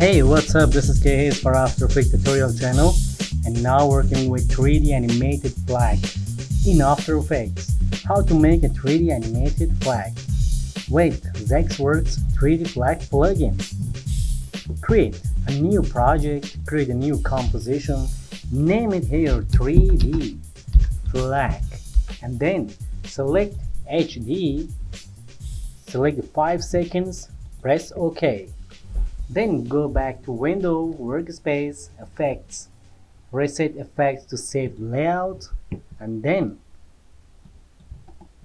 Hey, what's up? This is KH for After Effects tutorial channel, and now working with 3D animated flag in After Effects. How to make a 3D animated flag? With Zexworks 3D flag plugin. Create a new project, create a new composition, name it here 3D flag, and then select HD, select the 5 seconds, press OK. Then go back to Window, Workspace, Effects, Reset Effects to save layout, and then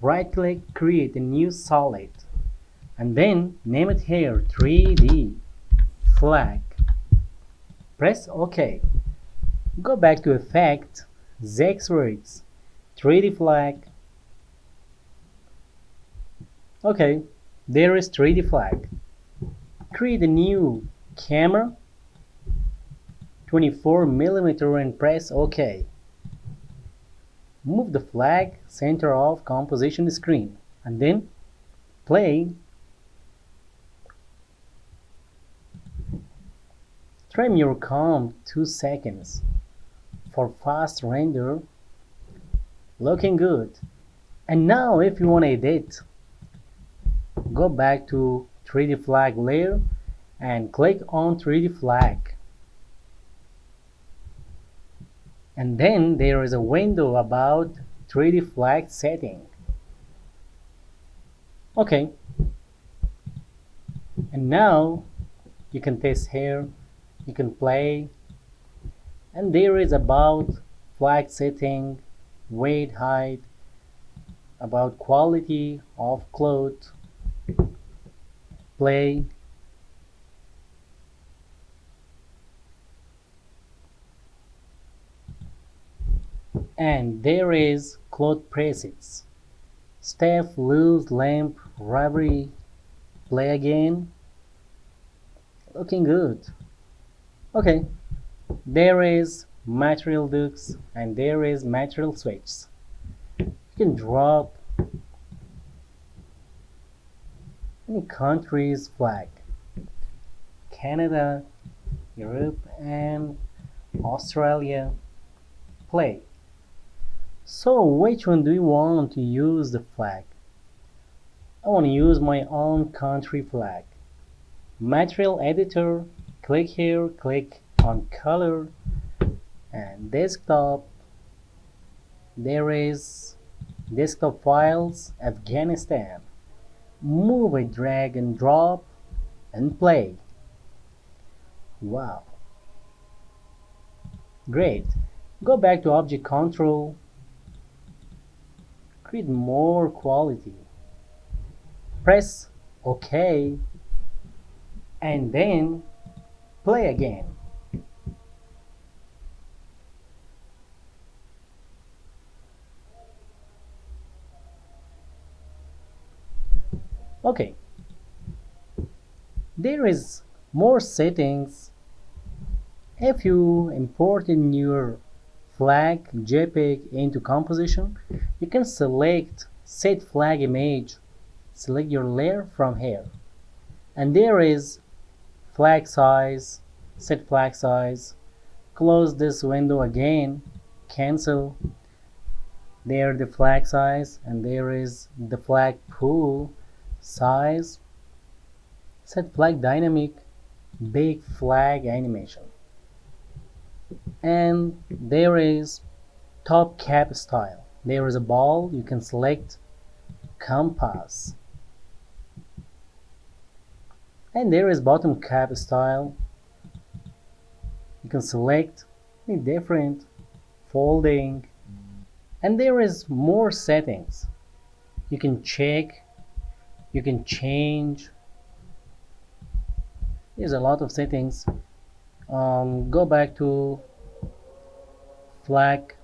right click, create a new solid, and then name it here 3D flag. Press OK. Go back to Effect, Zexworks 3D flag. Okay, there is 3D flag. Create a new camera 24mm and press OK. Move the flag center of composition screen and then play. Trim your comp 2 seconds for fast render. Looking good. And now if you want to edit, go back to 3D flag layer and click on 3D flag, and then there is a window about 3D flag setting. Okay, and now you can test here, you can play, and there is about flag setting, weight, height, about quality of cloth. Play. And there is cloth presets. Staff, loose, lamp, rubbery. Play again. Looking good. Okay. There is material ducts and there is material switches. You can drop any country's flag. Canada, Europe, and Australia. Play. So which one do you want to use the flag? I want to use my own country flag. Material editor, click here, click on color and desktop. There is desktop files, Afghanistan. Move it, drag and drop and play. Wow, great. Go back to object control, create more quality, press OK, and then play again. Okay, there is more settings. If you import in your flag JPEG into composition, you can select set flag image, select your layer from here, and there is flag size, set flag size. Close this window again, cancel. There the flag size, and there is the flag pool size. Set flag dynamic, big flag animation, and there is top cap style. There is a ball, you can select compass, and there is bottom cap style. You can select any different folding, and there is more settings. You can check, you can change. There's a lot of settings. Go back to flag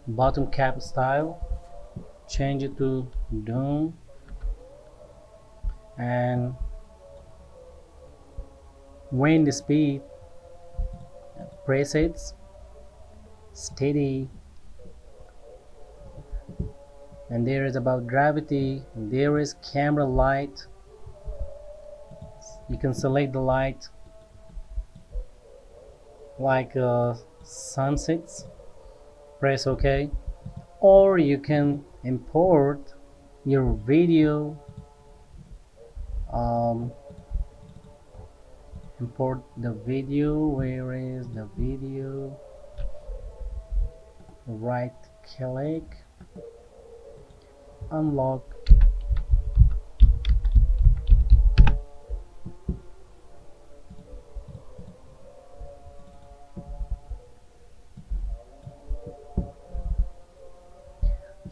bottom cap style, change it to dome, and wind speed, presets, steady, and there is about gravity, and there is camera light. You can select the light like sunsets. Press OK. Or you can import your video, um, import the video. Where is the video? Right click, unlock.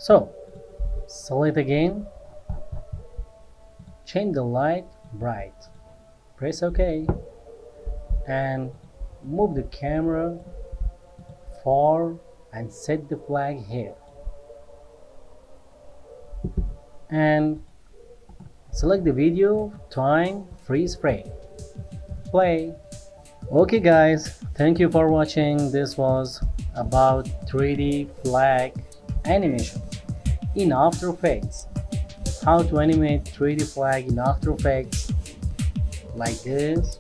So select again, change the light bright, press OK, and move the camera far and set the flag here, and select the video, time, freeze frame, play. Okay guys, thank you for watching. This was about 3D flag animation in After Effects. How to animate 3D flag in After Effects like this.